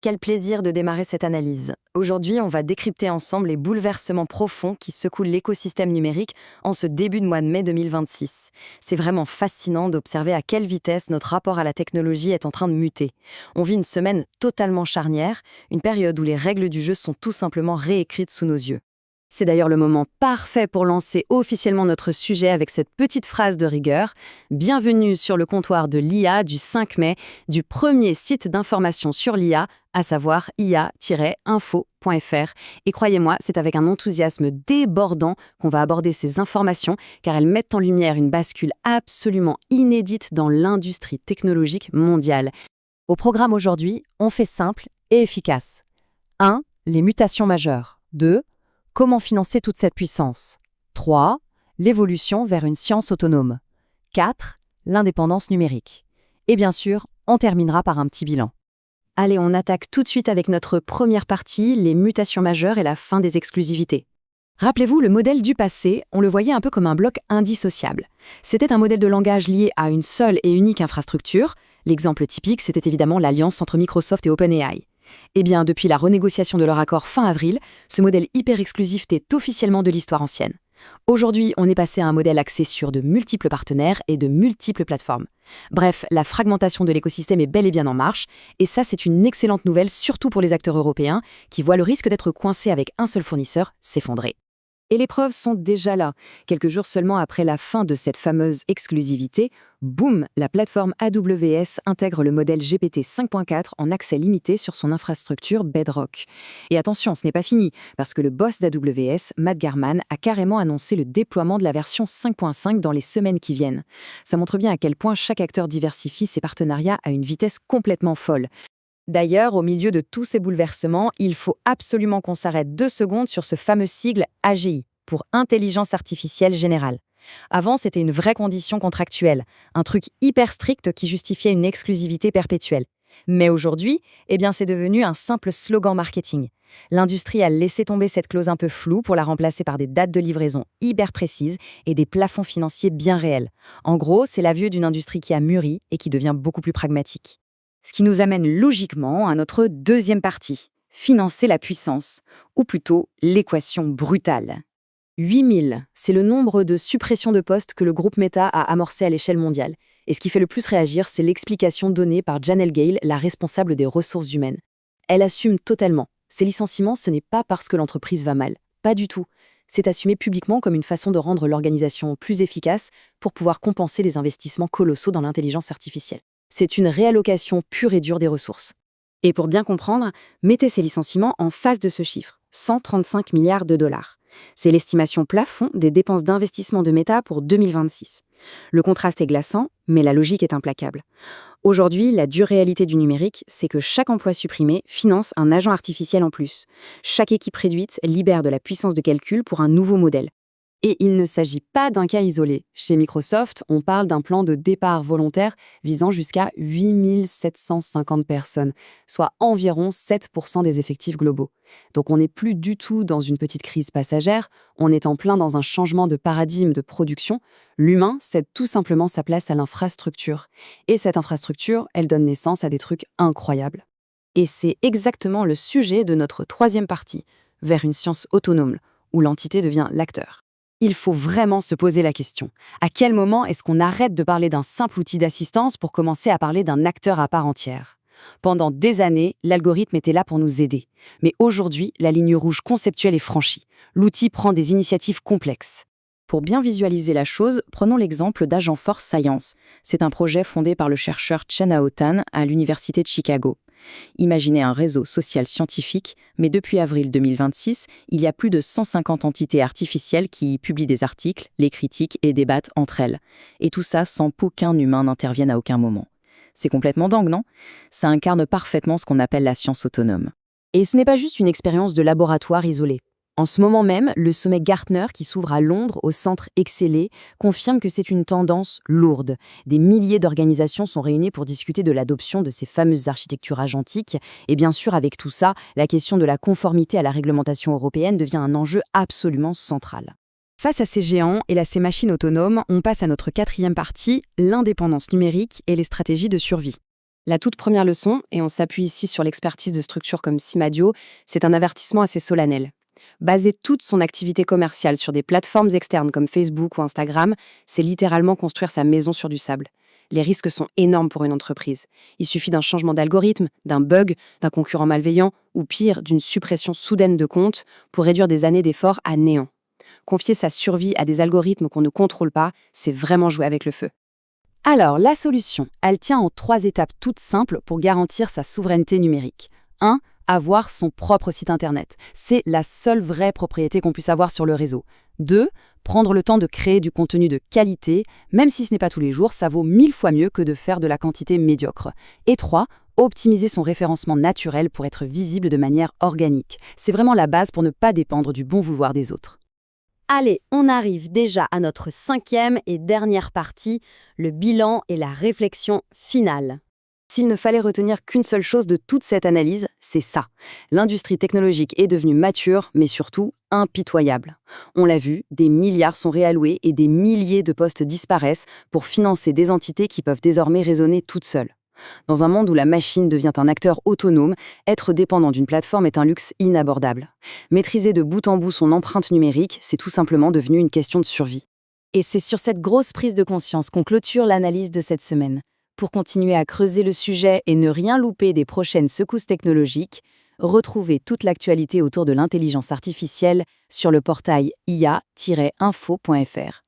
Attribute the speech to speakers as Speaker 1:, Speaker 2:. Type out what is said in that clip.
Speaker 1: Quel plaisir de démarrer cette analyse. Aujourd'hui, on va décrypter ensemble les bouleversements profonds qui secouent l'écosystème numérique en ce début de mois de mai 2026. C'est vraiment fascinant d'observer à quelle vitesse notre rapport à la technologie est en train de muter. On vit une semaine totalement charnière, une période où les règles du jeu sont tout simplement réécrites sous nos yeux. C'est d'ailleurs le moment parfait pour lancer officiellement notre sujet avec cette petite phrase de rigueur. Bienvenue sur le comptoir de l'IA du 5 mai, du premier site d'information sur l'IA, à savoir ia-info.fr. Et croyez-moi, c'est avec un enthousiasme débordant qu'on va aborder ces informations, car elles mettent en lumière une bascule absolument inédite dans l'industrie technologique mondiale. Au programme aujourd'hui, on fait simple et efficace. 1. Les mutations majeures. 2. Comment financer toute cette puissance? 3. L'évolution vers une science autonome. 4. L'indépendance numérique. Et bien sûr, on terminera par un petit bilan. Allez, on attaque tout de suite avec notre première partie, les mutations majeures et la fin des exclusivités. Rappelez-vous, le modèle du passé, on le voyait un peu comme un bloc indissociable. C'était un modèle de langage lié à une seule et unique infrastructure. L'exemple typique, c'était évidemment l'alliance entre Microsoft et OpenAI. Eh bien, depuis la renégociation de leur accord fin avril, ce modèle hyper exclusif est officiellement de l'histoire ancienne. Aujourd'hui, on est passé à un modèle axé sur de multiples partenaires et de multiples plateformes. Bref, la fragmentation de l'écosystème est bel et bien en marche, et ça, c'est une excellente nouvelle, surtout pour les acteurs européens, qui voient le risque d'être coincés avec un seul fournisseur s'effondrer. Et les preuves sont déjà là. Quelques jours seulement après la fin de cette fameuse exclusivité, boum, la plateforme AWS intègre le modèle GPT 5.4 en accès limité sur son infrastructure Bedrock. Et attention, ce n'est pas fini, parce que le boss d'AWS, Matt Garman, a carrément annoncé le déploiement de la version 5.5 dans les semaines qui viennent. Ça montre bien à quel point chaque acteur diversifie ses partenariats à une vitesse complètement folle. D'ailleurs, au milieu de tous ces bouleversements, il faut absolument qu'on s'arrête 2 secondes sur ce fameux sigle AGI, pour Intelligence Artificielle Générale. Avant, c'était une vraie condition contractuelle, un truc hyper strict qui justifiait une exclusivité perpétuelle. Mais aujourd'hui, c'est devenu un simple slogan marketing. L'industrie a laissé tomber cette clause un peu floue pour la remplacer par des dates de livraison hyper précises et des plafonds financiers bien réels. En gros, c'est l'aveu d'une industrie qui a mûri et qui devient beaucoup plus pragmatique. Ce qui nous amène logiquement à notre deuxième partie, financer la puissance, ou plutôt l'équation brutale. 8000, c'est le nombre de suppressions de postes que le groupe Meta a amorcé à l'échelle mondiale. Et ce qui fait le plus réagir, c'est l'explication donnée par Janelle Gale, la responsable des ressources humaines. Elle assume totalement. Ces licenciements, ce n'est pas parce que l'entreprise va mal. Pas du tout. C'est assumé publiquement comme une façon de rendre l'organisation plus efficace pour pouvoir compenser les investissements colossaux dans l'intelligence artificielle. C'est une réallocation pure et dure des ressources. Et pour bien comprendre, mettez ces licenciements en face de ce chiffre, 135 milliards de dollars. C'est l'estimation plafond des dépenses d'investissement de Meta pour 2026. Le contraste est glaçant, mais la logique est implacable. Aujourd'hui, la dure réalité du numérique, c'est que chaque emploi supprimé finance un agent artificiel en plus. Chaque équipe réduite libère de la puissance de calcul pour un nouveau modèle. Et il ne s'agit pas d'un cas isolé. Chez Microsoft, on parle d'un plan de départ volontaire visant jusqu'à 8750 personnes, soit environ 7% des effectifs globaux. Donc on n'est plus du tout dans une petite crise passagère, on est en plein dans un changement de paradigme de production. L'humain cède tout simplement sa place à l'infrastructure. Et cette infrastructure, elle donne naissance à des trucs incroyables. Et c'est exactement le sujet de notre troisième partie, vers une science autonome, où l'entité devient l'acteur. Il faut vraiment se poser la question. À quel moment est-ce qu'on arrête de parler d'un simple outil d'assistance pour commencer à parler d'un acteur à part entière? Pendant des années, l'algorithme était là pour nous aider. Mais aujourd'hui, la ligne rouge conceptuelle est franchie. L'outil prend des initiatives complexes. Pour bien visualiser la chose, prenons l'exemple d'Agent Force Science. C'est un projet fondé par le chercheur Chen-Hao Tan à l'Université de Chicago. Imaginez un réseau social scientifique, mais depuis avril 2026, il y a plus de 150 entités artificielles qui publient des articles, les critiquent et débattent entre elles. Et tout ça sans qu'aucun humain n'intervienne à aucun moment. C'est complètement dingue, non? Ça incarne parfaitement ce qu'on appelle la science autonome. Et ce n'est pas juste une expérience de laboratoire isolée. En ce moment même, le sommet Gartner qui s'ouvre à Londres au centre Excelé confirme que c'est une tendance lourde. Des milliers d'organisations sont réunies pour discuter de l'adoption de ces fameuses architectures agentiques. Et bien sûr, avec tout ça, la question de la conformité à la réglementation européenne devient un enjeu absolument central. Face à ces géants et à ces machines autonomes, on passe à notre quatrième partie, l'indépendance numérique et les stratégies de survie. La toute première leçon, et on s'appuie ici sur l'expertise de structures comme Simadio, c'est un avertissement assez solennel. Baser toute son activité commerciale sur des plateformes externes comme Facebook ou Instagram, c'est littéralement construire sa maison sur du sable. Les risques sont énormes pour une entreprise. Il suffit d'un changement d'algorithme, d'un bug, d'un concurrent malveillant, ou pire, d'une suppression soudaine de comptes pour réduire des années d'efforts à néant. Confier sa survie à des algorithmes qu'on ne contrôle pas, c'est vraiment jouer avec le feu. Alors, la solution, elle tient en 3 étapes toutes simples pour garantir sa souveraineté numérique. 1. Avoir son propre site internet. C'est la seule vraie propriété qu'on puisse avoir sur le réseau. 2. Prendre le temps de créer du contenu de qualité, même si ce n'est pas tous les jours, ça vaut 1000 fois mieux que de faire de la quantité médiocre. Et 3. Optimiser son référencement naturel pour être visible de manière organique. C'est vraiment la base pour ne pas dépendre du bon vouloir des autres. Allez, on arrive déjà à notre 5e et dernière partie, le bilan et la réflexion finale. S'il ne fallait retenir qu'une seule chose de toute cette analyse, c'est ça. L'industrie technologique est devenue mature, mais surtout impitoyable. On l'a vu, des milliards sont réalloués et des milliers de postes disparaissent pour financer des entités qui peuvent désormais raisonner toutes seules. Dans un monde où la machine devient un acteur autonome, être dépendant d'une plateforme est un luxe inabordable. Maîtriser de bout en bout son empreinte numérique, c'est tout simplement devenu une question de survie. Et c'est sur cette grosse prise de conscience qu'on clôture l'analyse de cette semaine. Pour continuer à creuser le sujet et ne rien louper des prochaines secousses technologiques, retrouvez toute l'actualité autour de l'intelligence artificielle sur le portail ia-info.fr.